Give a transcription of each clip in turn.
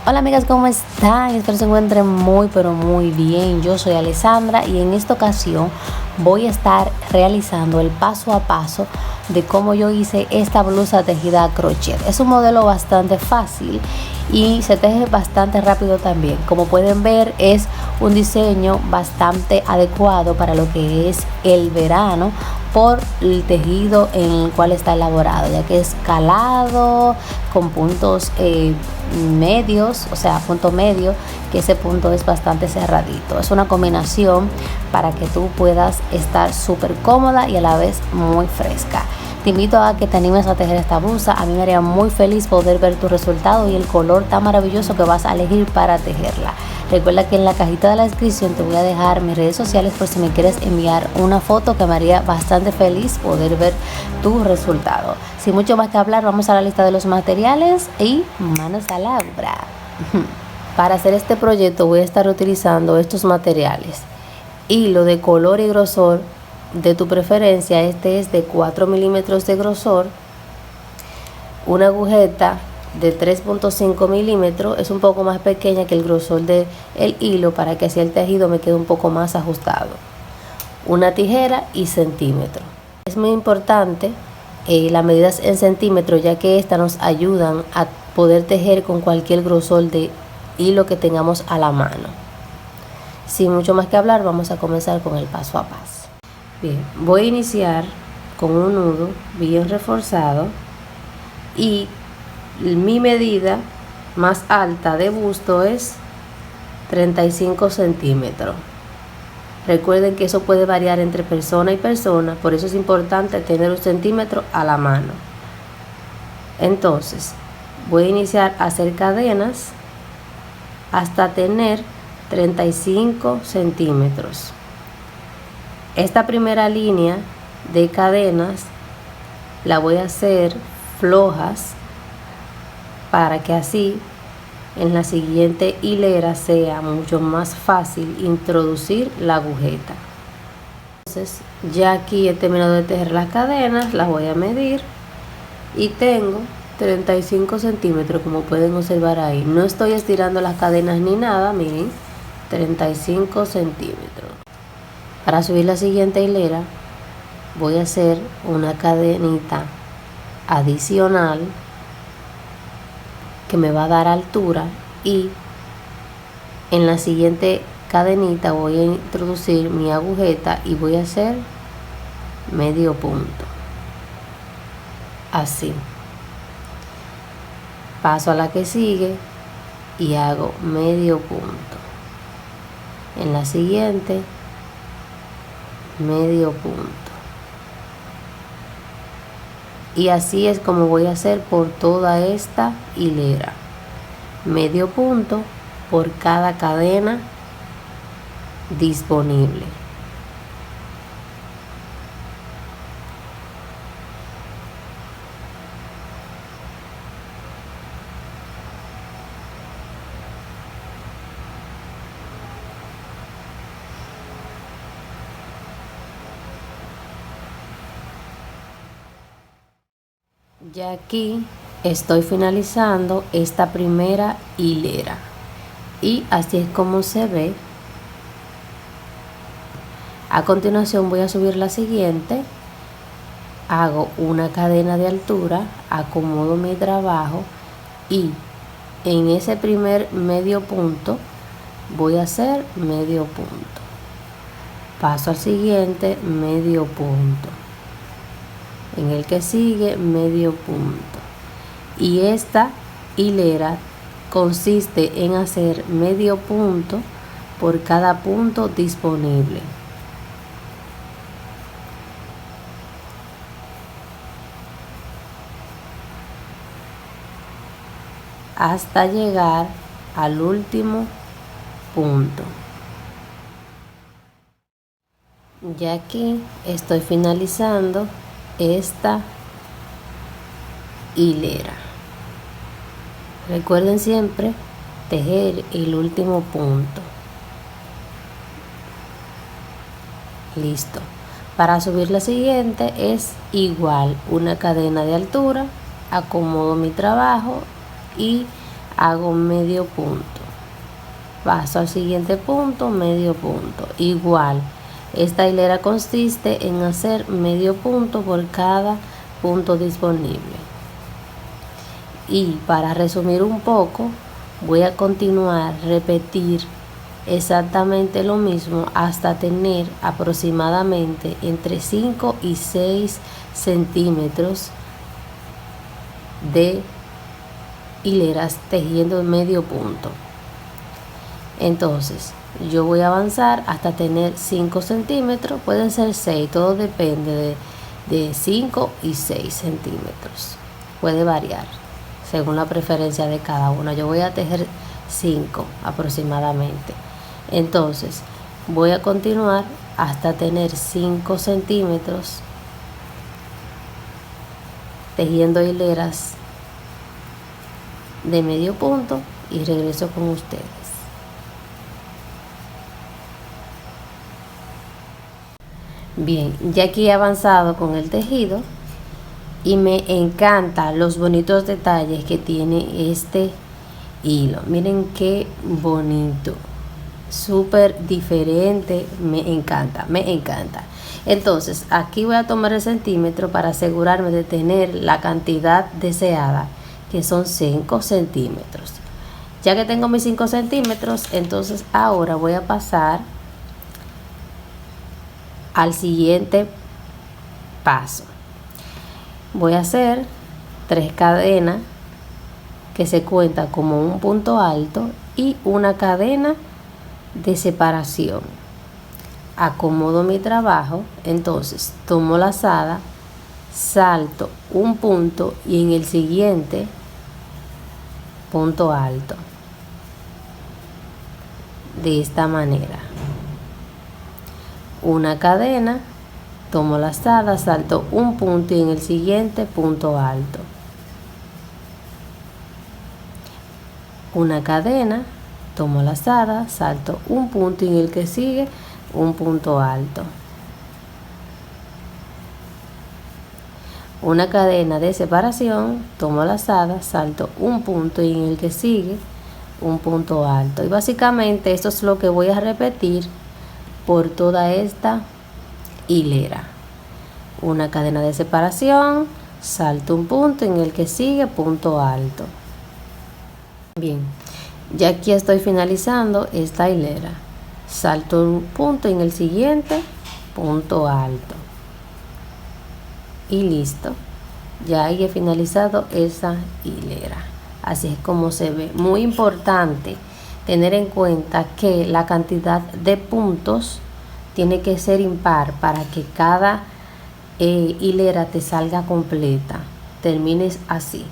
Hola amigas, ¿cómo están? Espero se encuentren muy pero muy bien. Yo soy Alessandra y en esta ocasión voy a estar realizando el paso a paso de cómo yo hice esta blusa tejida a crochet. Es un modelo bastante fácil y se teje bastante rápido también. Como pueden ver, es un diseño bastante adecuado para lo que es el verano por el tejido en el cual está elaborado, ya que es calado con puntos medios, o sea, punto medio, que ese punto es bastante cerradito. Es una combinación para que tú puedas estar súper cómoda y a la vez muy fresca. Te invito a que te animes a tejer esta blusa. A mí me haría muy feliz poder ver tu resultado y el color tan maravilloso que vas a elegir para tejerla. Recuerda que en la cajita de la descripción te voy a dejar mis redes sociales por si me quieres enviar una foto, que me haría bastante feliz poder ver tu resultado. Sin mucho más que hablar, vamos a la lista de los materiales y manos a la obra. Para hacer este proyecto voy a estar utilizando estos materiales: hilo de color y grosor de tu preferencia, este es de 4 milímetros de grosor, una agujeta de 3.5 milímetros, es un poco más pequeña que el grosor del hilo para que así el tejido me quede un poco más ajustado, una tijera y centímetros. Es muy importante las medidas en centímetros, ya que estas nos ayudan a poder tejer con cualquier grosor de hilo que tengamos a la mano. Sin mucho más que hablar, vamos a comenzar con el paso a paso. Bien, voy a iniciar con un nudo bien reforzado y mi medida más alta de busto es 35 centímetros. Recuerden que eso puede variar entre persona y persona, por eso es importante tener un centímetro a la mano. Entonces, voy a iniciar a hacer cadenas hasta tener 35 centímetros. Esta primera línea de cadenas la voy a hacer flojas para que así en la siguiente hilera sea mucho más fácil introducir la agujeta. Entonces ya aquí he terminado de tejer las cadenas, las voy a medir y tengo 35 centímetros, como pueden observar ahí. No estoy estirando las cadenas ni nada, miren, 35 centímetros. Para subir la siguiente hilera voy a hacer una cadenita adicional que me va a dar altura, y en la siguiente cadenita voy a introducir mi agujeta y voy a hacer medio punto. Así. Paso a la que sigue y hago medio punto. En la siguiente, medio punto. Y así es como voy a hacer por toda esta hilera. Medio punto por cada cadena disponible. Ya aquí estoy finalizando esta primera hilera y así es como se ve. A continuación voy a subir la siguiente, hago una cadena de altura, acomodo mi trabajo y en ese primer medio punto voy a hacer medio punto. Paso al siguiente, medio punto. En el que sigue, medio punto. Y esta hilera consiste en hacer medio punto por cada punto disponible. Hasta llegar al último punto. Ya aquí estoy finalizando esta hilera. Recuerden siempre tejer el último punto. Listo. Para subir la siguiente es igual, una cadena de altura, acomodo mi trabajo y hago medio punto, paso al siguiente punto, medio punto. Igual, esta hilera consiste en hacer medio punto por cada punto disponible. Y para resumir un poco, voy a continuar, repetir exactamente lo mismo hasta tener aproximadamente entre 5 y 6 centímetros de hileras tejiendo medio punto. Entonces yo voy a avanzar hasta tener 5 centímetros, pueden ser 6, todo depende de 5 y 6 centímetros, puede variar según la preferencia de cada uno. Yo voy a tejer 5 aproximadamente. Entonces voy a continuar hasta tener 5 centímetros tejiendo hileras de medio punto y regreso con ustedes. Bien, ya aquí he avanzado con el tejido y me encantan los bonitos detalles que tiene este hilo. Miren qué bonito, súper diferente, me encanta. Entonces aquí voy a tomar el centímetro para asegurarme de tener la cantidad deseada, que son 5 centímetros. Ya que tengo mis 5 centímetros, entonces ahora voy a pasar al siguiente paso. Voy a hacer 3 cadenas que se cuenta como un punto alto y una cadena de separación. Acomodo mi trabajo, entonces tomo lazada, salto un punto y en el siguiente punto alto, de esta manera. Una cadena, tomo lazada, salto un punto y en el siguiente punto alto. Una cadena, tomo lazada, salto un punto y en el que sigue un punto alto. Una cadena de separación, tomo lazada, salto un punto y en el que sigue un punto alto. Y básicamente esto es lo que voy a repetir por toda esta hilera. Una cadena de separación, salto un punto en el que sigue punto alto. Bien, ya aquí estoy finalizando esta hilera, salto un punto en el siguiente punto alto y listo. Ya he finalizado esa hilera. Así es como se ve. Muy importante tener en cuenta que la cantidad de puntos tiene que ser impar para que cada hilera te salga completa, termines así,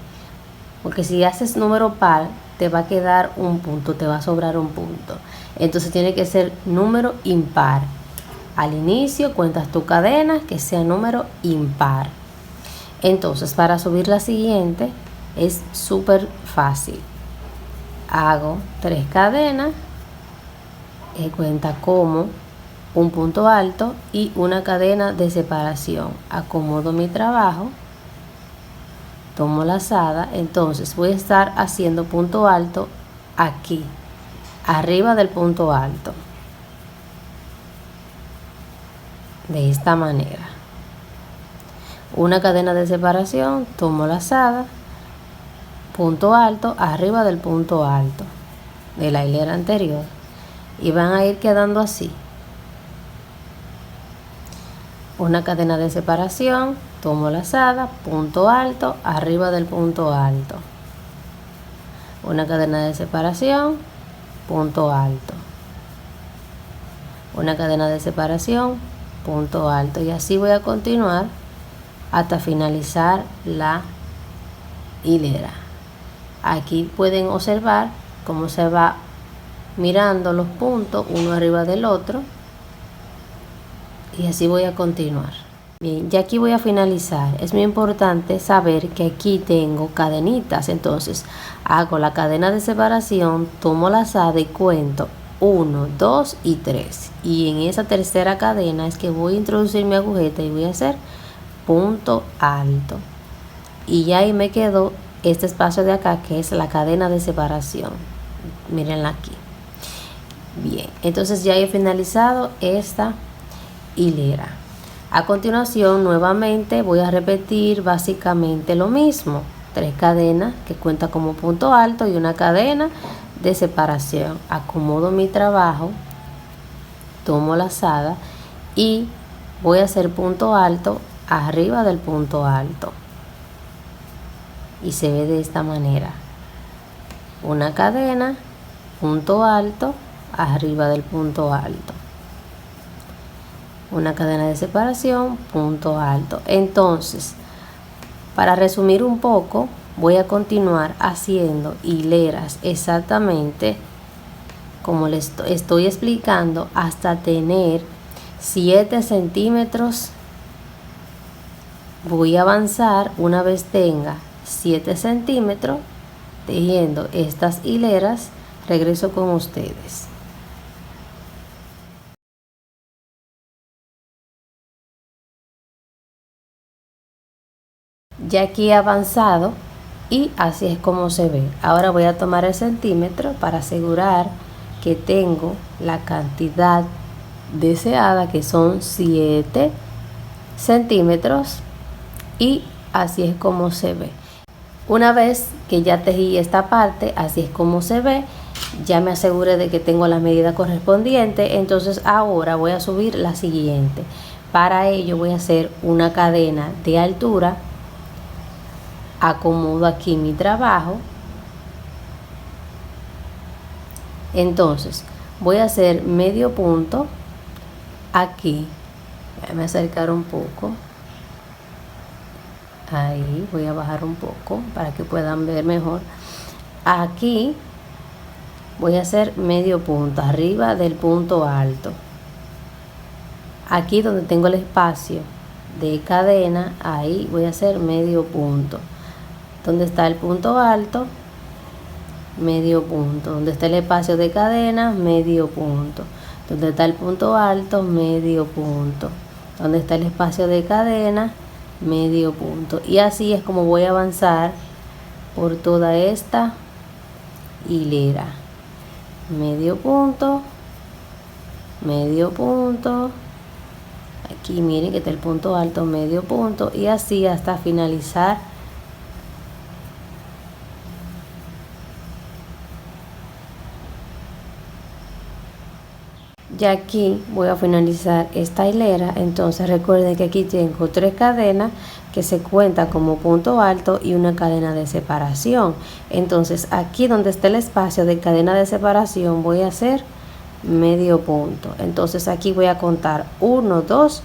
porque si haces número par te va a quedar un punto, te va a sobrar un punto. Entonces tiene que ser número impar. Al inicio cuentas tu cadena que sea número impar. Entonces para subir la siguiente es súper fácil. Hago 3 cadenas, cuenta como un punto alto y una cadena de separación. Acomodo mi trabajo, tomo lazada, entonces voy a estar haciendo punto alto aquí, arriba del punto alto, de esta manera. Una cadena de separación, tomo lazada, punto alto, arriba del punto alto de la hilera anterior, y van a ir quedando así. Una cadena de separación, tomo lazada, punto alto, arriba del punto alto. Una cadena de separación, punto alto. Una cadena de separación, punto alto. Y así voy a continuar hasta finalizar la hilera. Aquí pueden observar cómo se va mirando los puntos uno arriba del otro. Y así voy a continuar. Bien, ya aquí voy a finalizar. Es muy importante saber que aquí tengo cadenitas. Entonces hago la cadena de separación, tomo lazada y cuento 1, 2 y 3. Y en esa tercera cadena es que voy a introducir mi agujeta y voy a hacer punto alto. Y ya ahí me quedó este espacio de acá, que es la cadena de separación. Mírenla aquí. Bien, entonces ya he finalizado esta hilera. A continuación, nuevamente voy a repetir básicamente lo mismo. 3 cadenas que cuenta como punto alto y una cadena de separación. Acomodo mi trabajo, tomo lazada y voy a hacer punto alto arriba del punto alto. Y se ve de esta manera. Una cadena, punto alto, arriba del punto alto. Una cadena de separación, punto alto. Entonces, para resumir un poco, voy a continuar haciendo hileras exactamente como les estoy explicando hasta tener 7 centímetros. Voy a avanzar una vez tenga 7 centímetros tejiendo estas hileras. Regreso con ustedes. Ya aquí he avanzado y así es como se ve. Ahora voy a tomar el centímetro para asegurar que tengo la cantidad deseada, que son 7 centímetros, y así es como se ve. Una vez que ya tejí esta parte, así es como se ve. Ya me aseguré de que tengo la medida correspondiente. Entonces ahora voy a subir la siguiente. Para ello voy a hacer una cadena de altura. Acomodo aquí mi trabajo. Entonces voy a hacer medio punto aquí. Voy a acercar un poco. Ahí voy a bajar un poco para que puedan ver mejor. Aquí voy a hacer medio punto arriba del punto alto. Aquí donde tengo el espacio de cadena, ahí voy a hacer medio punto. Donde está el punto alto, medio punto. Donde está el espacio de cadena, medio punto. Donde está el punto alto, medio punto. Donde está el espacio de cadena, medio punto. Y así es como voy a avanzar por toda esta hilera. Medio punto, medio punto. Aquí miren que está el punto alto, medio punto, y así hasta finalizar ya. Aquí voy a finalizar esta hilera. Entonces recuerden que aquí tengo 3 cadenas que se cuentan como punto alto y una cadena de separación. Entonces aquí donde está el espacio de cadena de separación voy a hacer medio punto. Entonces aquí voy a contar 1, 2,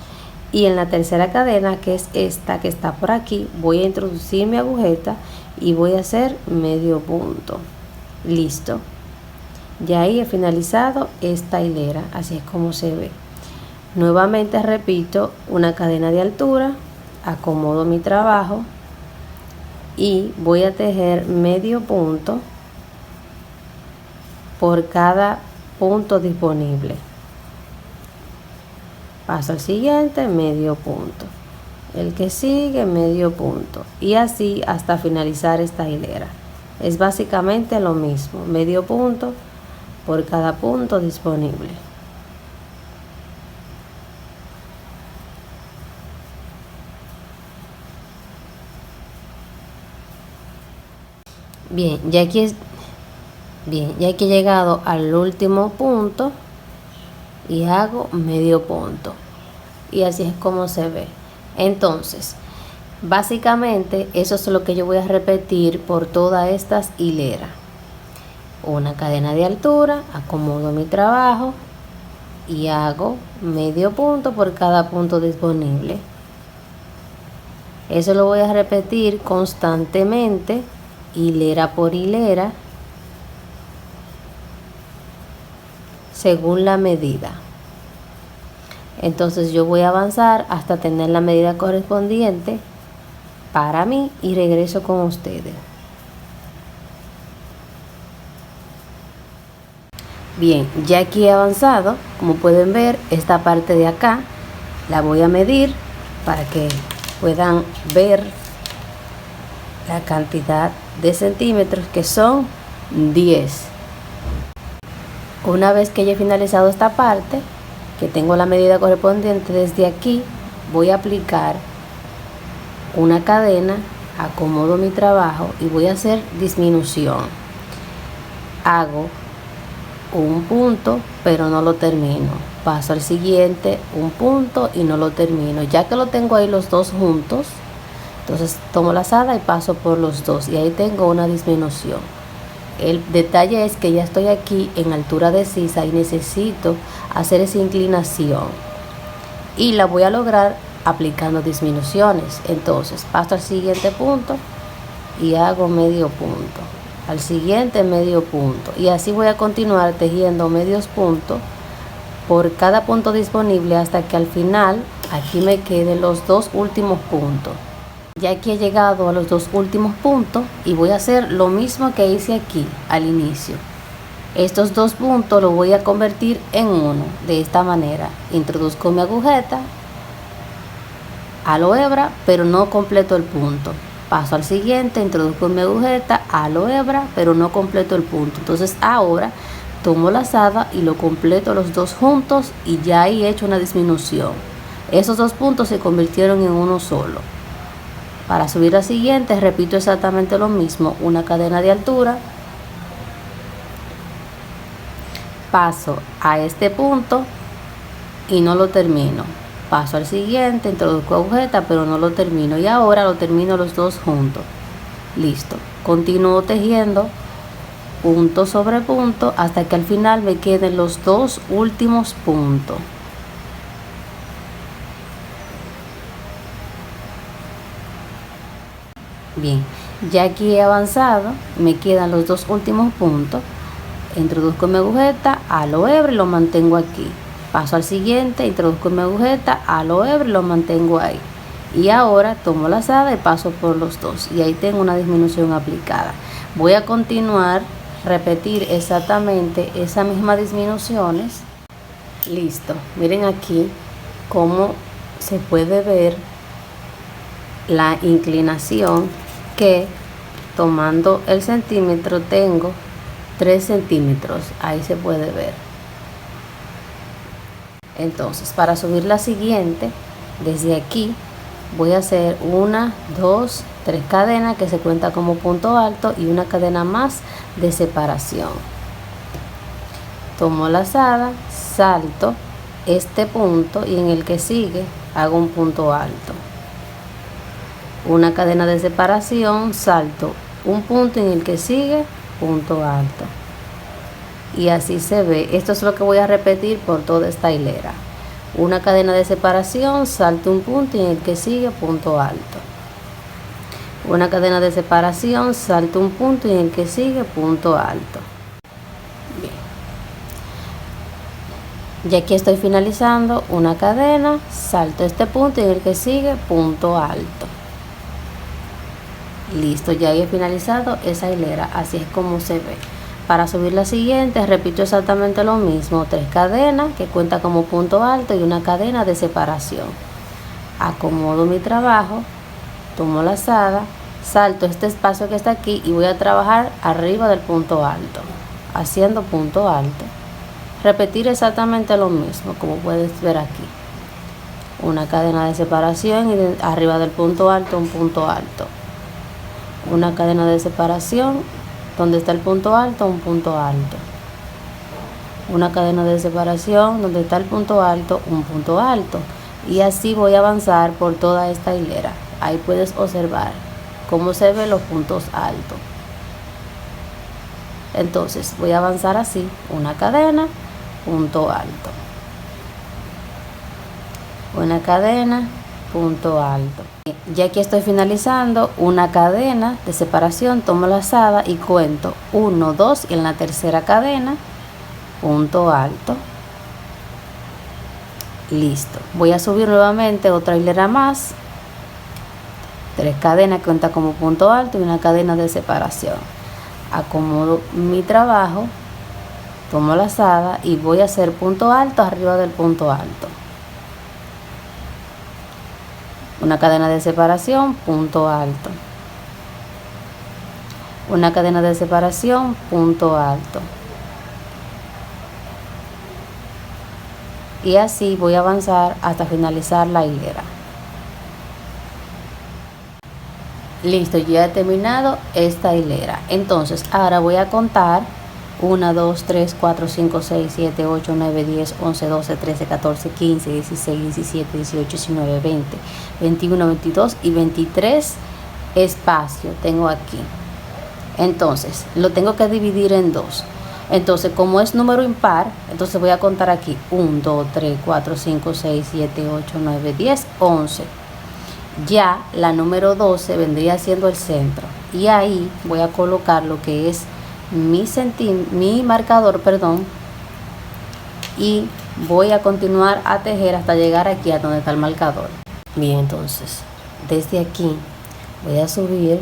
y en la tercera cadena, que es esta que está por aquí, voy a introducir mi agujeta y voy a hacer medio punto. Listo. Ya ahí he finalizado esta hilera. Así es como se ve. Nuevamente repito, una cadena de altura, acomodo mi trabajo y voy a tejer medio punto por cada punto disponible. Paso al siguiente, medio punto. El que sigue, medio punto. Y así hasta finalizar esta hilera. Es básicamente lo mismo, medio punto por cada punto disponible. Bien, ya aquí he llegado al último punto y hago medio punto. Y así es como se ve. Entonces, básicamente eso es lo que yo voy a repetir por todas estas hileras. Una cadena de altura, acomodo mi trabajo y hago medio punto por cada punto disponible. Eso lo voy a repetir constantemente, hilera por hilera, según la medida. Entonces yo voy a avanzar hasta tener la medida correspondiente para mí y regreso con ustedes. Bien, ya aquí he avanzado. Como pueden ver, esta parte de acá la voy a medir para que puedan ver la cantidad de centímetros, que son 10. Una vez que haya finalizado esta parte, que tengo la medida correspondiente, desde aquí voy a aplicar una cadena, acomodo mi trabajo y voy a hacer disminución. Hago un punto pero no lo termino, paso al siguiente, un punto y no lo termino. Ya que lo tengo ahí los dos juntos, entonces tomo la lazada y paso por los dos y ahí tengo una disminución. El detalle es que ya estoy aquí en altura de sisa y necesito hacer esa inclinación y la voy a lograr aplicando disminuciones. Entonces paso al siguiente punto y hago medio punto, al siguiente medio punto, y así voy a continuar tejiendo medios puntos por cada punto disponible hasta que al final aquí me queden los dos últimos puntos. Ya aquí he llegado a los dos últimos puntos y voy a hacer lo mismo que hice aquí al inicio. Estos dos puntos los voy a convertir en uno de esta manera. Introduzco mi agujeta, halo hebra, pero no completo el punto. Paso al siguiente, introduzco mi agujeta, halo hebra, pero no completo el punto. Entonces ahora tomo la lazada y lo completo los dos juntos y ya ahí he hecho una disminución. Esos dos puntos se convirtieron en uno solo. Para subir al siguiente repito exactamente lo mismo, una cadena de altura, paso a este punto y no lo termino, paso al siguiente, introduzco agujeta pero no lo termino y ahora lo termino los dos juntos. Listo, continúo tejiendo punto sobre punto hasta que al final me queden los dos últimos puntos. Bien, ya aquí he avanzado, me quedan los dos últimos puntos. Introduzco mi agujeta, halo hebra y lo mantengo aquí. Paso al siguiente, introduzco mi agujeta, halo hebra y lo mantengo ahí. Y ahora tomo la lazada y paso por los dos y ahí tengo una disminución aplicada. Voy a continuar, repetir exactamente esas mismas disminuciones. Listo, miren aquí cómo se puede ver la inclinación, que tomando el centímetro tengo 3 centímetros, ahí se puede ver. Entonces para subir la siguiente, desde aquí voy a hacer 1, 2, 3 cadenas que se cuenta como punto alto y una cadena más de separación. Tomo la lazada, salto este punto y en el que sigue hago un punto alto, una cadena de separación, salto un punto en el que sigue punto alto y así se ve. Esto es lo que voy a repetir por toda esta hilera. Una cadena de separación, salto un punto y en el que sigue punto alto, una cadena de separación, salto un punto y en el que sigue punto alto. Bien, ya aquí estoy finalizando una cadena, salto este punto y en el que sigue punto alto. Listo, ya he finalizado esa hilera, así es como se ve. Para subir la siguiente repito exactamente lo mismo, 3 cadenas que cuenta como punto alto y una cadena de separación. Acomodo mi trabajo, tomo la lazada, salto este espacio que está aquí y voy a trabajar arriba del punto alto, haciendo punto alto. Repetir exactamente lo mismo como puedes ver aquí, una cadena de separación y arriba del punto alto un punto alto, una cadena de separación, donde está el punto alto, un punto alto, una cadena de separación, donde está el punto alto, un punto alto, y así voy a avanzar por toda esta hilera. Ahí puedes observar cómo se ven los puntos altos. Entonces voy a avanzar así, una cadena, punto alto, una cadena, punto alto. Ya aquí estoy finalizando una cadena de separación, tomo la lazada y cuento 1, 2 y en la tercera cadena punto alto. Listo, voy a subir nuevamente otra hilera más, 3 cadenas que cuenta como punto alto y una cadena de separación. Acomodo mi trabajo, tomo la lazada y voy a hacer punto alto arriba del punto alto, una cadena de separación, punto alto, una cadena de separación, punto alto. Y así voy a avanzar hasta finalizar la hilera. Listo, ya he terminado esta hilera. Entonces ahora voy a contar 1, 2, 3, 4, 5, 6, 7, 8, 9, 10, 11, 12, 13, 14, 15, 16, 17, 18, 19, 20, 21, 22 y 23 espacios tengo aquí. Entonces lo tengo que dividir en dos. Entonces, como es número impar, entonces voy a contar aquí 1, 2, 3, 4, 5, 6, 7, 8, 9, 10, 11. Ya la número 12 vendría siendo el centro. Y ahí voy a colocar lo que es mi marcador, y voy a continuar a tejer hasta llegar aquí a donde está el marcador. Bien, entonces, desde aquí voy a subir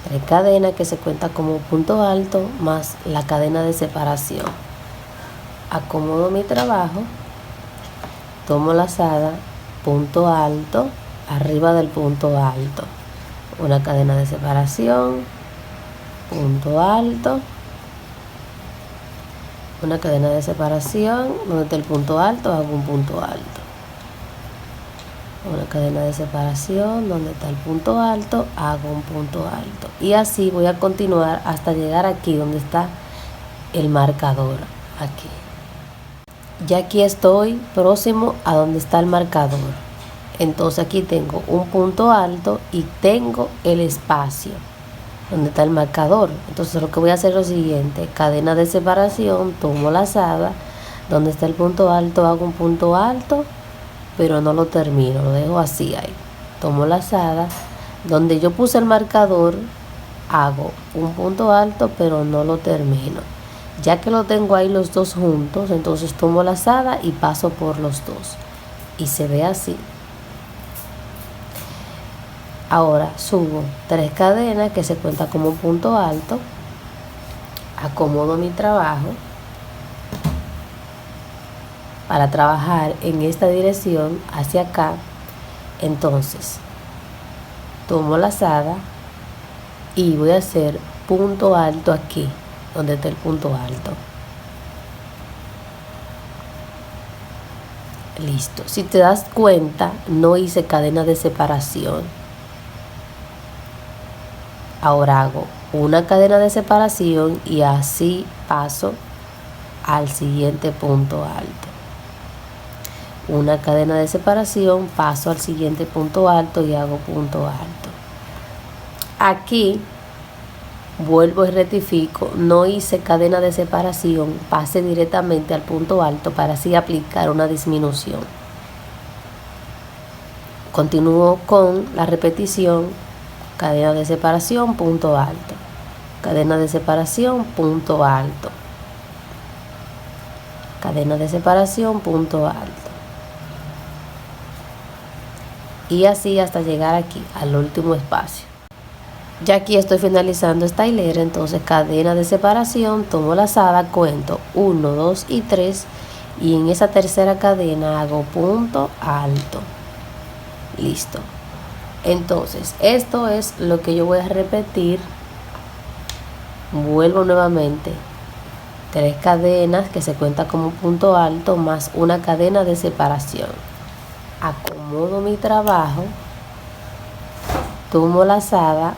3 cadenas que se cuenta como punto alto más la cadena de separación. Acomodo mi trabajo, tomo lazada, punto alto, arriba del punto alto, una cadena de separación, punto alto, una cadena de separación, donde está el punto alto, hago un punto alto, una cadena de separación, donde está el punto alto, hago un punto alto, y así voy a continuar hasta llegar aquí donde está el marcador. Aquí ya aquí estoy próximo a donde está el marcador. Entonces aquí tengo un punto alto y tengo el espacio donde está el marcador. Entonces lo que voy a hacer es lo siguiente: cadena de separación, tomo lazada, donde está el punto alto hago un punto alto, pero no lo termino, lo dejo así ahí. Tomo lazada, donde yo puse el marcador hago un punto alto, pero no lo termino. Ya que lo tengo ahí los dos juntos, entonces tomo lazada y paso por los dos y se ve así. Ahora subo 3 cadenas que se cuenta como punto alto, acomodo mi trabajo para trabajar en esta dirección hacia acá. Entonces tomo lazada y voy a hacer punto alto aquí donde está el punto alto. Listo. Si te das cuenta, no hice cadena de separación. Ahora hago una cadena de separación y así paso al siguiente punto alto. Una cadena de separación, paso al siguiente punto alto y hago punto alto. Aquí vuelvo y rectifico, no hice cadena de separación, pasé directamente al punto alto para así aplicar una disminución. Continúo con la repetición: cadena de separación, punto alto, cadena de separación, punto alto, cadena de separación, punto alto, y así hasta llegar aquí al último espacio. Ya aquí estoy finalizando esta hilera. Entonces cadena de separación, tomo lazada, cuento 1, 2 y 3, y en esa tercera cadena hago punto alto. Listo. Entonces esto es lo que yo voy a repetir. Vuelvo nuevamente, 3 cadenas que se cuenta como punto alto más una cadena de separación. Acomodo mi trabajo, tomo lazada,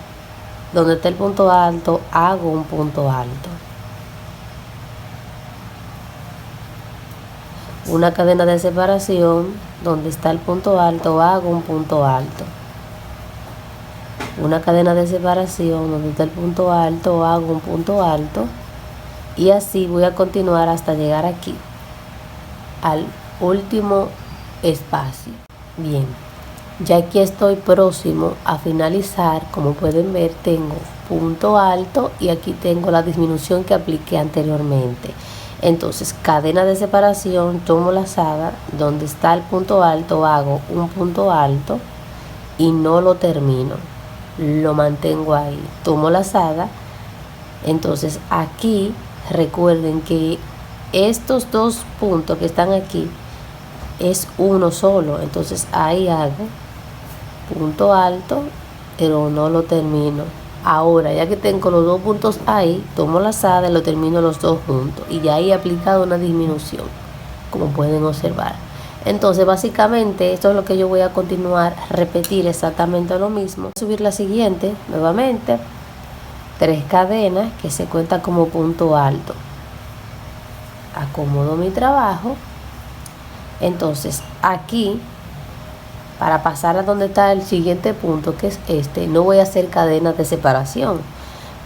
donde está el punto alto hago un punto alto, una cadena de separación, donde está el punto alto hago un punto alto, una cadena de separación, donde está el punto alto hago un punto alto, y así voy a continuar hasta llegar aquí al último espacio. Bien, ya aquí estoy próximo a finalizar. Como pueden ver, tengo punto alto y aquí tengo la disminución que apliqué anteriormente. Entonces cadena de separación, tomo lazada, donde está el punto alto hago un punto alto y no lo termino, lo mantengo ahí, tomo lazada. Entonces aquí recuerden que estos dos puntos que están aquí es uno solo, entonces ahí hago punto alto, pero no lo termino, Ahora, ya que tengo los dos puntos ahí, tomo la lazada y lo termino los dos juntos. Y ya ahí he aplicado una disminución, como pueden observar. Entonces, básicamente, esto es lo que yo voy a continuar, repetir exactamente lo mismo. Subir la siguiente, nuevamente, 3 cadenas que se cuentan como punto alto. Acomodo mi trabajo. Entonces, aquí, para pasar a donde está el siguiente punto, que es este, no voy a hacer cadenas de separación.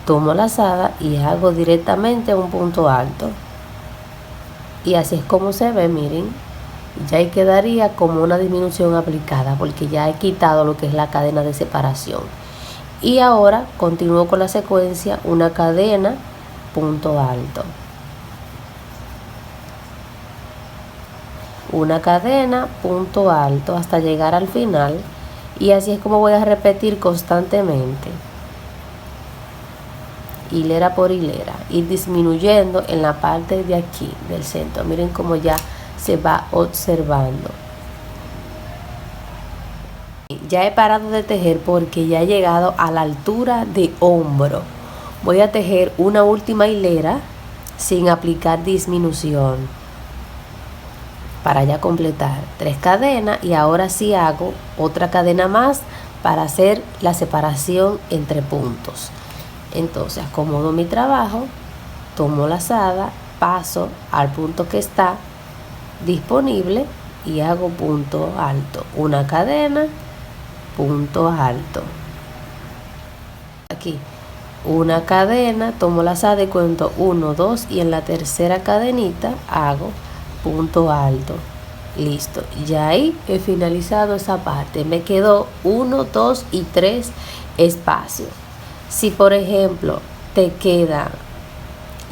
Tomo la lazada y hago directamente un punto alto. Y así es como se ve, miren. Ya ahí quedaría como una disminución aplicada, porque ya he quitado lo que es la cadena de separación. Y ahora continúo con la secuencia, una cadena, punto alto. Una cadena, punto alto, hasta llegar al final. Y así es como voy a repetir constantemente, hilera por hilera, y disminuyendo en la parte de aquí del centro. Miren cómo ya se va observando. Ya he parado de tejer porque ya he llegado a la altura de hombro. Voy a tejer una última hilera sin aplicar disminución para ya completar 3 cadenas, y ahora sí hago otra cadena más para hacer la separación entre puntos. Entonces acomodo mi trabajo, tomo la lazada, paso al punto que está disponible y hago punto alto, una cadena, punto alto. Aquí una cadena, tomo la lazada y cuento 1, 2, y en la tercera cadenita hago punto alto. Listo, ya ahí he finalizado esa parte. Me quedó 1, 2 y 3 espacios. Si por ejemplo te quedan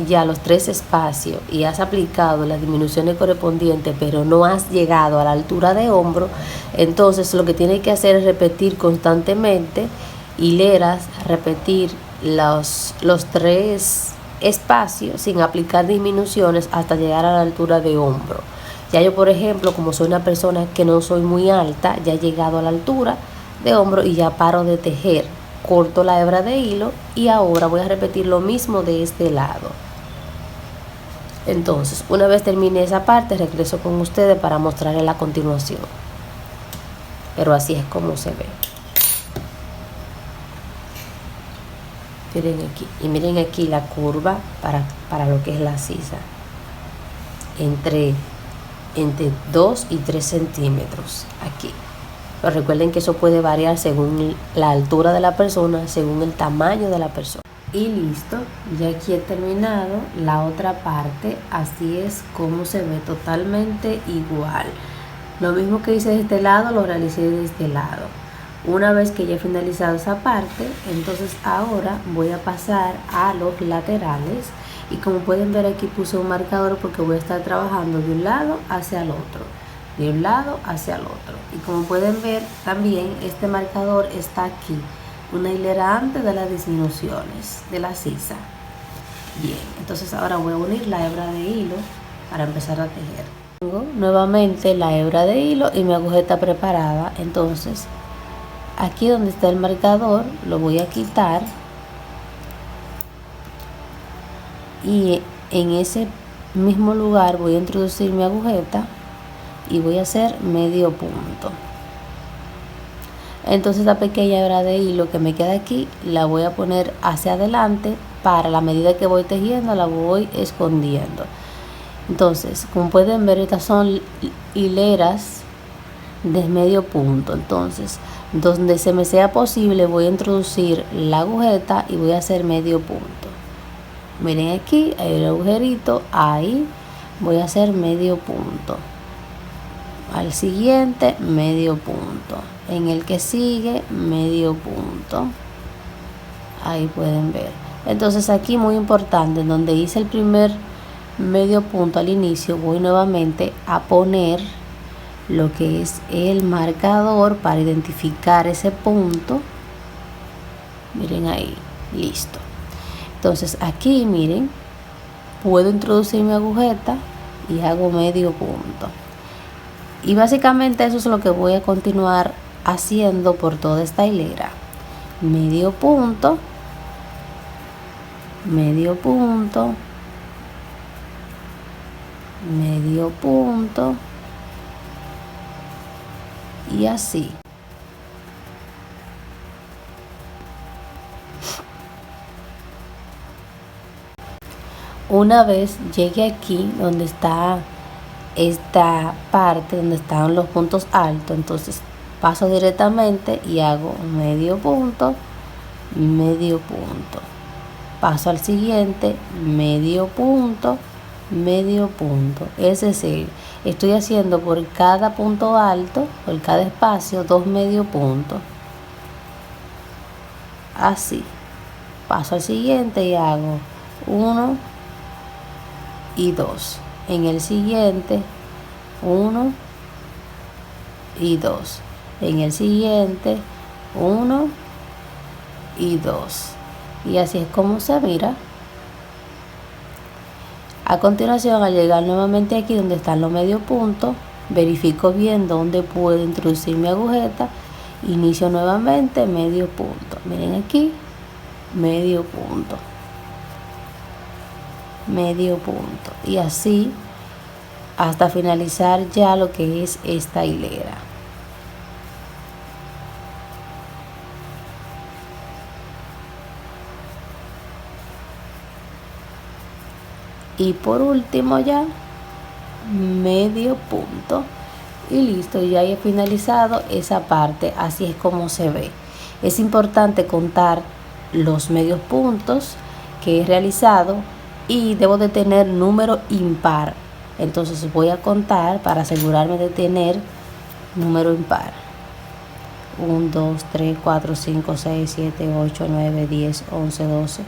ya los 3 espacios y has aplicado las disminuciones correspondientes, pero no has llegado a la altura de hombro, entonces lo que tienes que hacer es repetir constantemente hileras, repetir los 3 espacios sin aplicar disminuciones hasta llegar a la altura de hombro. Ya yo, por ejemplo, como soy una persona que no soy muy alta, ya he llegado a la altura de hombro y ya paro de tejer, corto la hebra de hilo y ahora voy a repetir lo mismo de este lado. Entonces, una vez termine esa parte, regreso con ustedes para mostrarles la continuación. Pero así es como se ve. Miren aquí, y miren aquí la curva para lo que es la sisa, entre 2 y 3 centímetros aquí. Pero recuerden que eso puede variar según la altura de la persona, según el tamaño de la persona. Y listo, ya aquí he terminado la otra parte. Así es como se ve, totalmente igual. Lo mismo que hice de este lado lo realicé de este lado. Una vez que ya he finalizado esa parte, entonces ahora voy a pasar a los laterales. Y como pueden ver, aquí puse un marcador porque voy a estar trabajando de un lado hacia el otro, de un lado hacia el otro. Y como pueden ver también, este marcador está aquí, una hilera antes de las disminuciones de la sisa. Bien, entonces ahora voy a unir la hebra de hilo para empezar a tejer. Tengo nuevamente la hebra de hilo y mi agujeta preparada. Entonces aquí donde está el marcador lo voy a quitar, y en ese mismo lugar voy a introducir mi agujeta y voy a hacer medio punto. Entonces esta pequeña hebra de hilo que me queda aquí la voy a poner hacia adelante, para la medida que voy tejiendo la voy escondiendo. Entonces, como pueden ver, estas son hileras de medio punto. Entonces, donde se me sea posible voy a introducir la agujeta y voy a hacer medio punto. Miren aquí, hay el agujerito, ahí voy a hacer medio punto. Al siguiente, medio punto. En el que sigue, medio punto. Ahí pueden ver. Entonces aquí muy importante, en donde hice el primer medio punto al inicio, voy nuevamente a poner lo que es el marcador para identificar ese punto. Miren ahí, listo. Entonces aquí miren, puedo introducir mi agujeta y hago medio punto. Y básicamente eso es lo que voy a continuar haciendo por toda esta hilera. Medio punto, medio punto, medio punto y así. Una vez llegue aquí donde está esta parte donde están los puntos altos, entonces paso directamente y hago medio punto, paso al siguiente, medio punto, es decir, estoy haciendo por cada punto alto, por cada espacio, 2 medio puntos, así. Paso al siguiente y hago 1 y 2. En el siguiente 1 y 2. En el siguiente 1 y 2. Y así es como se mira. A continuación, al llegar nuevamente aquí donde están los medio puntos, verifico bien dónde puedo introducir mi agujeta. Inicio nuevamente medio punto. Miren aquí, medio punto, medio punto. Y así hasta finalizar ya lo que es esta hilera. Y por último ya medio punto y listo, ya he finalizado esa parte. Así es como se ve. Es importante contar los medios puntos que he realizado y debo de tener número impar. Entonces voy a contar para asegurarme de tener número impar. 1, 2, 3, 4, 5, 6, 7, 8, 9, 10, 11, 12,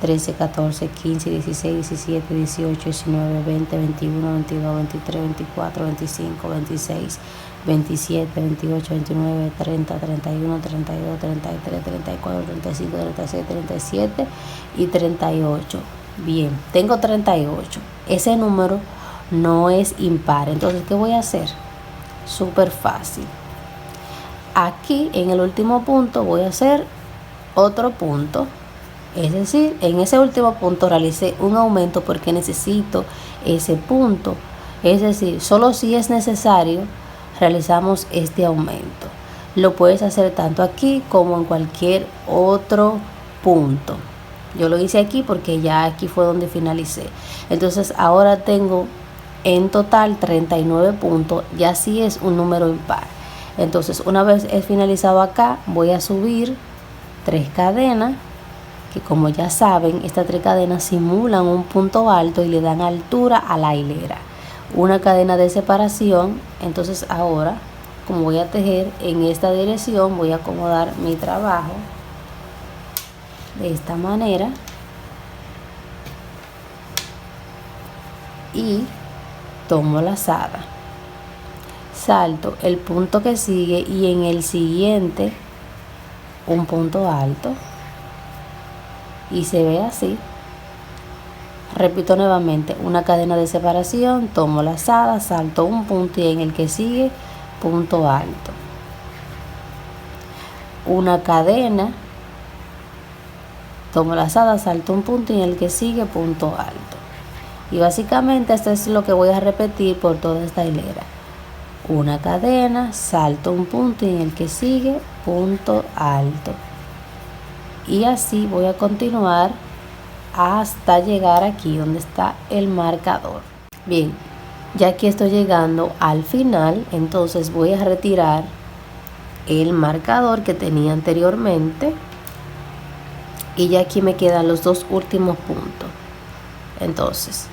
13, 14, 15, 16, 17, 18, 19, 20, 21, 22, 23, 24, 25, 26, 27, 28, 29, 30, 31, 32, 33, 34, 35, 36, 37 y 38. Bien, tengo 38. Ese número no es impar. Entonces, ¿qué voy a hacer? Súper fácil. Aquí en el último punto voy a hacer otro punto. Es decir, en ese último punto realicé un aumento porque necesito ese punto. Es decir, solo si es necesario realizamos este aumento. Lo puedes hacer tanto aquí como en cualquier otro punto. Yo lo hice aquí porque ya aquí fue donde finalicé. Entonces ahora tengo en total 39 puntos. Ya sí es un número impar. Entonces una vez he finalizado acá, voy a subir 3 cadenas. Que como ya saben, estas 3 cadenas simulan un punto alto y le dan altura a la hilera. Una cadena de separación. Entonces ahora, como voy a tejer en esta dirección, voy a acomodar mi trabajo de esta manera y tomo lazada, salto el punto que sigue y en el siguiente un punto alto y se ve así. Repito nuevamente, una cadena de separación, tomo lazada, salto un punto y en el que sigue punto alto, una cadena, tomo lazada, salto un punto y en el que sigue punto alto. Y básicamente esto es lo que voy a repetir por toda esta hilera. Una cadena, salto un punto y en el que sigue punto alto. Y así voy a continuar hasta llegar aquí donde está el marcador. Bien, ya aquí estoy llegando al final, entonces voy a retirar el marcador que tenía anteriormente y ya aquí me quedan los 2 últimos puntos. Entonces,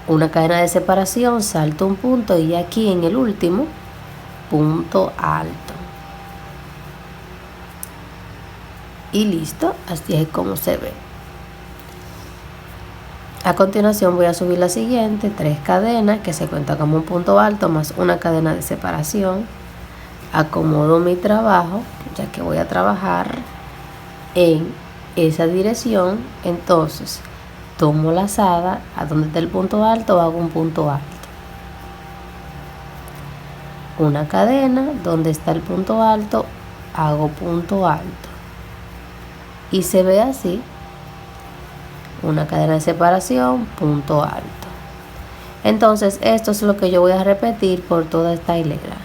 una cadena de separación, salto un punto y aquí en el último punto alto. Y listo, así es como se ve. A continuación voy a subir la siguiente, 3 cadenas que se cuenta como un punto alto más una cadena de separación. Acomodo mi trabajo, ya que voy a trabajar en esa dirección. Entonces tomo lazada, a donde está el punto alto hago un punto alto, una cadena, donde está el punto alto hago punto alto y se ve así. una cadena de separación, punto alto. Entonces esto es lo que yo voy a repetir por toda esta hilera.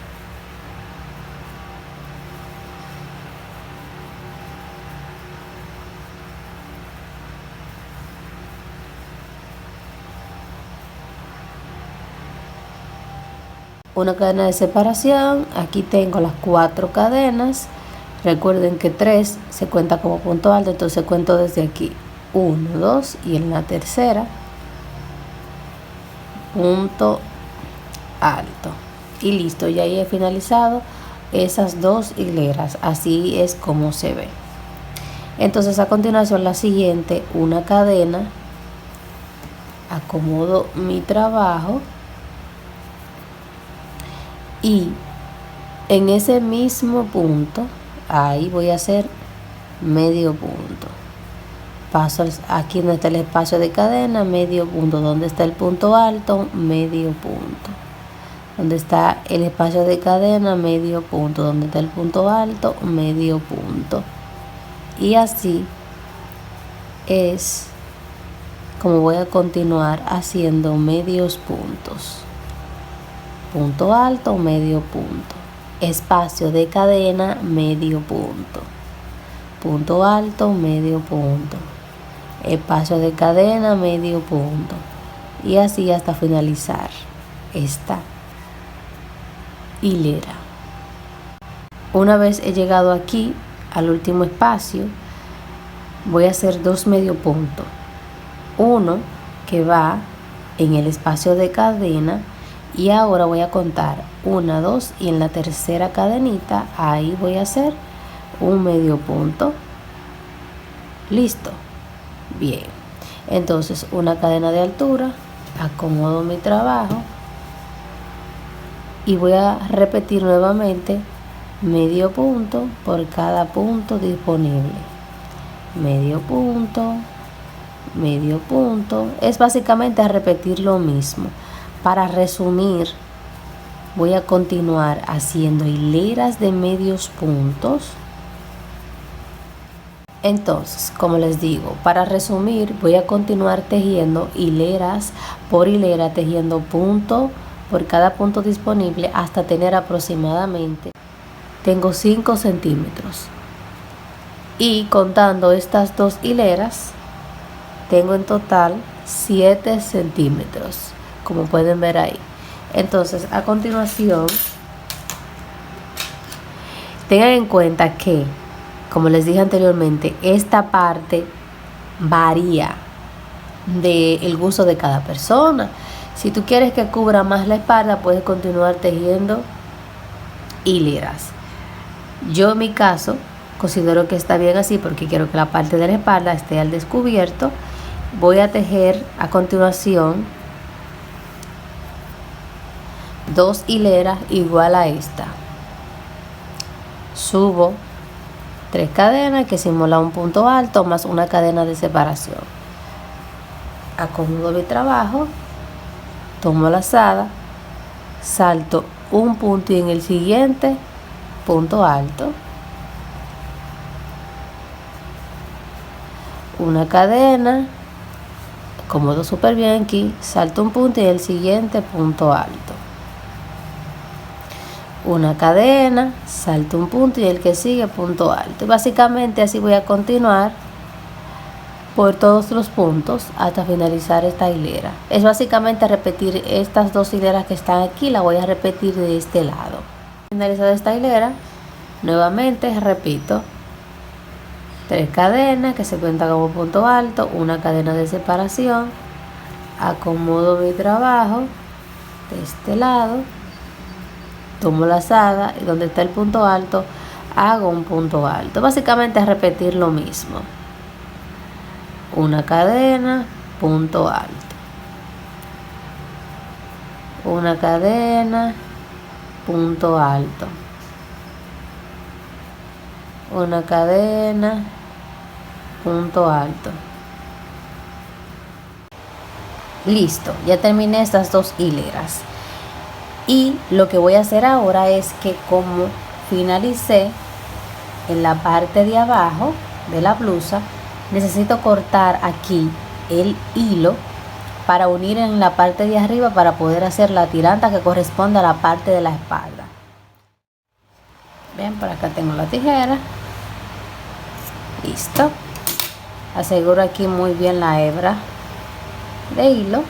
Una cadena de separación, aquí tengo las 4 cadenas. Recuerden que 3 se cuenta como punto alto, entonces cuento desde aquí 1, 2 y en la tercera punto alto y listo. Ya he finalizado esas 2 hileras, así es como se ve. Entonces a continuación la siguiente, una cadena, acomodo mi trabajo y en ese mismo punto ahí voy a hacer medio punto. Paso aquí donde está el espacio de cadena, medio punto. Donde está el punto alto, medio punto. Donde está el espacio de cadena, medio punto. Donde está el punto alto, medio punto. Y así es como voy a continuar haciendo medios puntos. Punto alto, medio punto. Espacio de cadena, medio punto. Punto alto, medio punto. Espacio de cadena, medio punto. Y así hasta finalizar esta hilera. Una vez he llegado aquí al último espacio, voy a hacer 2 medio puntos. Uno que va en el espacio de cadena y ahora voy a contar 1, 2 y en la tercera cadenita ahí voy a hacer un medio punto. Listo. Bien, entonces una cadena de altura, acomodo mi trabajo y voy a repetir nuevamente medio punto por cada punto disponible. Medio punto, medio punto. Es básicamente a repetir lo mismo. Para resumir, voy a continuar haciendo hileras de medios puntos. Entonces, como les digo, para resumir, voy a continuar tejiendo hileras por hilera, tejiendo punto por cada punto disponible hasta tener aproximadamente, tengo 5 centímetros. Y contando estas 2 hileras, tengo en total 7 centímetros, como pueden ver ahí. Entonces, a continuación, tengan en cuenta que, como les dije anteriormente, esta parte varía del gusto de cada persona. Si tú quieres que cubra más la espalda, puedes continuar tejiendo hileras. Yo en mi caso considero que está bien así porque quiero que la parte de la espalda esté al descubierto. Voy a tejer a continuación 2 hileras igual a esta. Subo 3 cadenas que simulan un punto alto más una cadena de separación. Acomodo mi trabajo, tomo lazada, salto un punto y en el siguiente punto alto, una cadena, acomodo súper bien aquí, salto un punto y en el siguiente punto alto, una cadena, salto un punto y el que sigue punto alto. Y básicamente así voy a continuar por todos los puntos hasta finalizar esta hilera. Es básicamente repetir estas 2 hileras que están aquí, la voy a repetir de este lado. Finalizada esta hilera, nuevamente repito 3 cadenas que se cuentan como punto alto, una cadena de separación, acomodo mi trabajo de este lado, tomo lazada y donde está el punto alto hago un punto alto. Básicamente es repetir lo mismo. Una cadena, punto alto. Una cadena, punto alto. Una cadena, punto alto. Listo, ya terminé estas 2 hileras. Y lo que voy a hacer ahora es que como finalicé en la parte de abajo de la blusa, necesito cortar aquí el hilo para unir en la parte de arriba para poder hacer la tiranta que corresponde a la parte de la espalda. Bien, por acá tengo la tijera. Listo. Aseguro aquí muy bien la hebra de hilo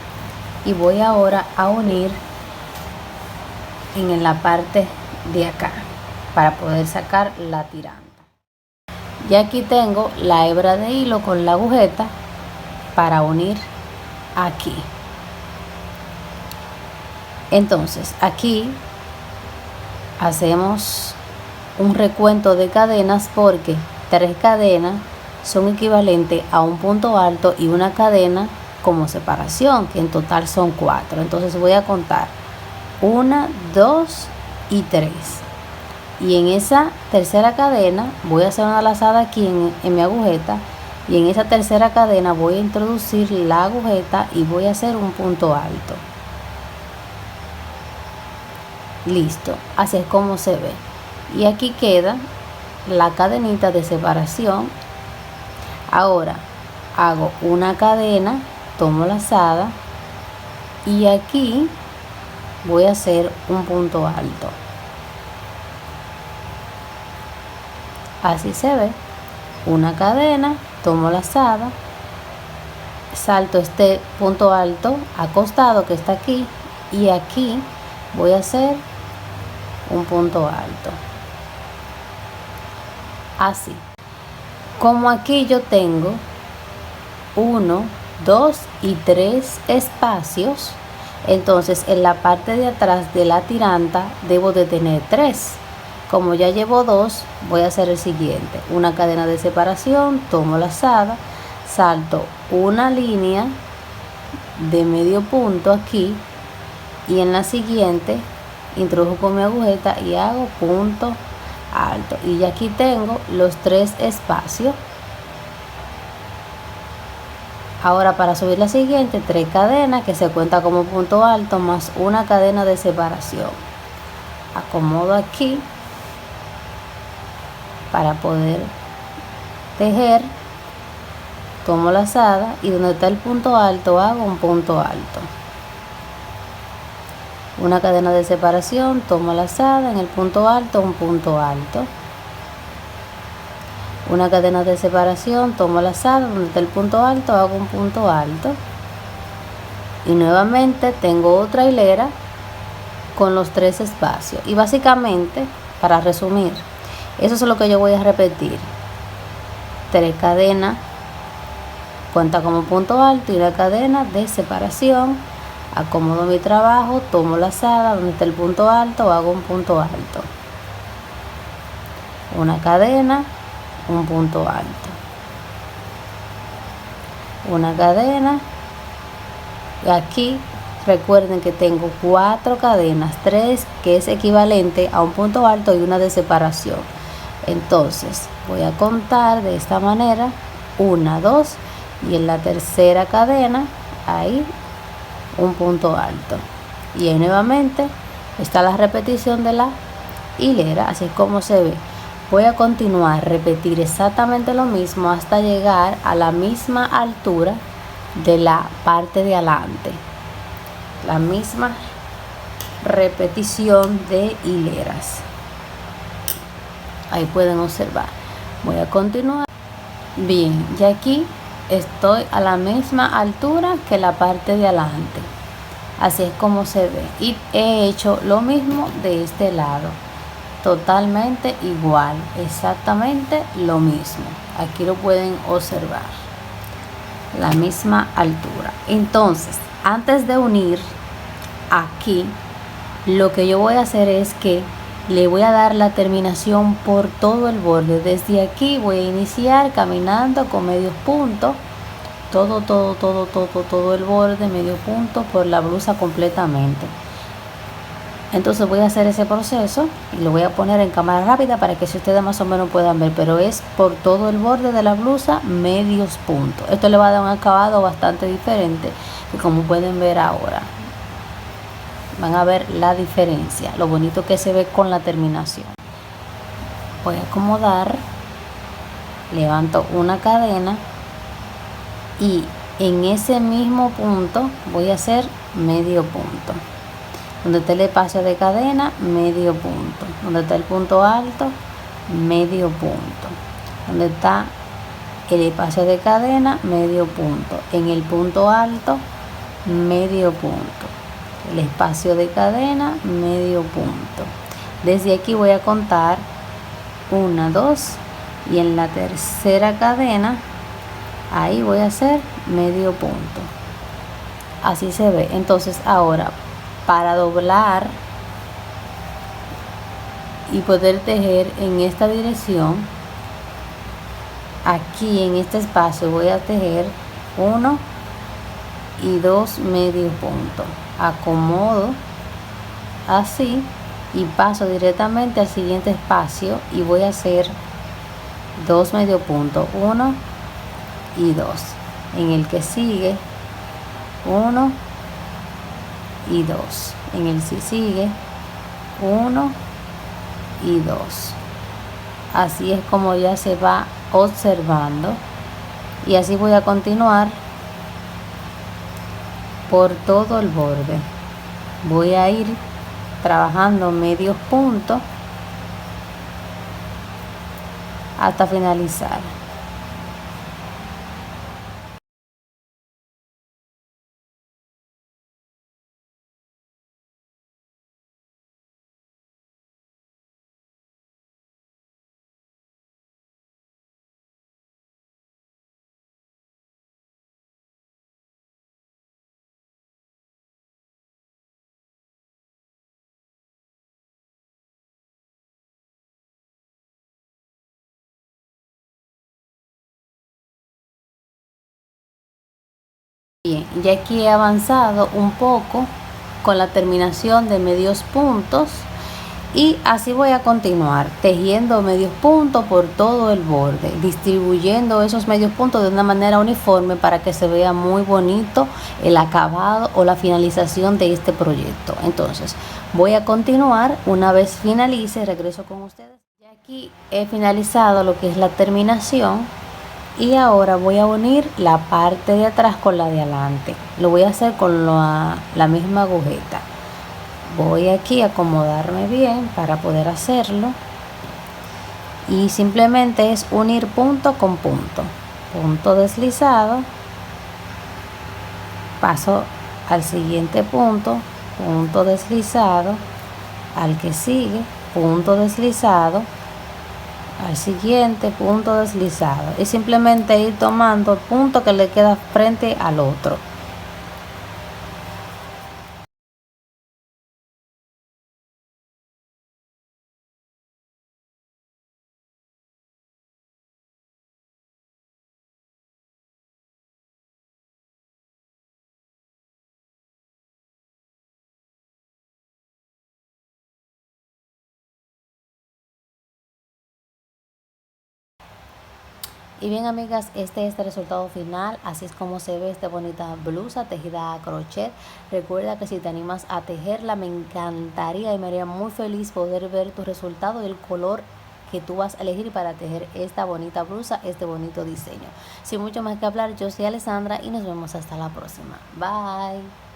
y voy ahora a unir en la parte de acá para poder sacar la tiranta. Ya aquí tengo la hebra de hilo con la agujeta para unir aquí. Entonces aquí hacemos un recuento de cadenas porque 3 cadenas son equivalentes a un punto alto y una cadena como separación, que en total son 4. Entonces voy a contar 1, 2 y 3. Y en esa tercera cadena voy a hacer una lazada aquí en mi agujeta, y en esa tercera cadena voy a introducir la agujeta y voy a hacer un punto alto. Listo, así es como se ve. Y aquí queda la cadenita de separación. Ahora hago una cadena, tomo lazada y aquí voy a hacer un punto alto. Así se ve. Una cadena, tomo lazada, salto este punto alto acostado que está aquí y aquí voy a hacer un punto alto. Así. Como aquí yo tengo 1, 2 y 3 espacios, entonces en la parte de atrás de la tiranta debo de tener 3. Como ya llevo 2, voy a hacer el siguiente: una cadena de separación, tomo lazada, salto una línea de medio punto aquí y en la siguiente introduzco mi agujeta y hago punto alto. Y ya aquí tengo los 3 espacios. Ahora para subir la siguiente, 3 cadenas que se cuenta como punto alto más una cadena de separación. Acomodo aquí para poder tejer, tomo lazada y donde está el punto alto hago un punto alto, una cadena de separación, tomo lazada, en el punto alto un punto alto, una cadena de separación, tomo lazada, donde está el punto alto hago un punto alto y nuevamente tengo otra hilera con los 3 espacios. Y básicamente, para resumir, eso es lo que yo voy a repetir: 3 cadenas cuenta como punto alto y una cadena de separación. Acomodo mi trabajo, tomo lazada, donde está el punto alto hago un punto alto, una cadena, un punto alto, una cadena. Y aquí recuerden que tengo 4 cadenas, 3 que es equivalente a un punto alto y una de separación. Entonces voy a contar de esta manera: 1, 2 y en la tercera cadena ahí un punto alto, y ahí nuevamente está la repetición de la hilera. Así es como se ve. Voy a continuar, repetir exactamente lo mismo hasta llegar a la misma altura de la parte de adelante, la misma repetición de hileras. Ahí pueden observar. Voy a continuar. Bien, ya aquí estoy a la misma altura que la parte de adelante. Así es como se ve. Y he hecho lo mismo de este lado. Totalmente igual. Exactamente lo mismo. Aquí lo pueden observar. La misma altura. Entonces, antes de unir aquí, lo que yo voy a hacer es que le voy a dar la terminación por todo el borde. Desde aquí voy a iniciar caminando con medios puntos, todo el borde, medio punto por la blusa completamente. Entonces voy a hacer ese proceso y lo voy a poner en cámara rápida para que si ustedes más o menos puedan ver, pero es por todo el borde de la blusa medios puntos. Esto le va a dar un acabado bastante diferente que como pueden ver ahora. Van a ver la diferencia, lo bonito que se ve con la terminación. Voy a acomodar, levanto una cadena y En ese mismo punto voy a hacer medio punto. Donde está el espacio de cadena, medio punto. Donde está el punto alto, medio punto. Donde está el espacio de cadena, medio punto. En el punto alto, medio punto. El espacio de cadena, medio punto. Desde aquí voy a contar 1, 2 y en la tercera cadena ahí voy a hacer medio punto. Así se ve. Entonces ahora, para doblar y poder tejer en esta dirección, aquí en este espacio voy a tejer 1 y 2 medio punto. Acomodo así y paso directamente al siguiente espacio y voy a hacer 2 medio punto, 1 y 2. En el que sigue 1 y 2. En el que sigue 1 y 2. Así es como ya se va observando, y así voy a continuar por todo el borde. Voy a ir trabajando medios puntos hasta finalizar. Bien, ya aquí he avanzado un poco con la terminación de medios puntos, y así voy a continuar tejiendo medios puntos por todo el borde, distribuyendo esos medios puntos de una manera uniforme para que se vea muy bonito el acabado o la finalización de este proyecto. Entonces voy a continuar. Una vez finalice, regreso con ustedes. Ya aquí he finalizado lo que es la terminación, y ahora voy a unir la parte de atrás con la de adelante. Lo voy a hacer con la misma agujeta. Voy aquí a acomodarme bien para poder hacerlo, y simplemente es unir punto con punto. Punto deslizado, paso al siguiente punto, punto deslizado, al que sigue, punto deslizado, al siguiente, punto deslizado, y simplemente ir tomando el punto que le queda frente al otro. Y bien, amigas, este es el resultado final. Así es como se ve esta bonita blusa tejida a crochet. Recuerda que si te animas a tejerla, me encantaría y me haría muy feliz poder ver tu resultado y el color que tú vas a elegir para tejer esta bonita blusa, este bonito diseño. Sin mucho más que hablar, yo soy Alessandra y nos vemos hasta la próxima. Bye.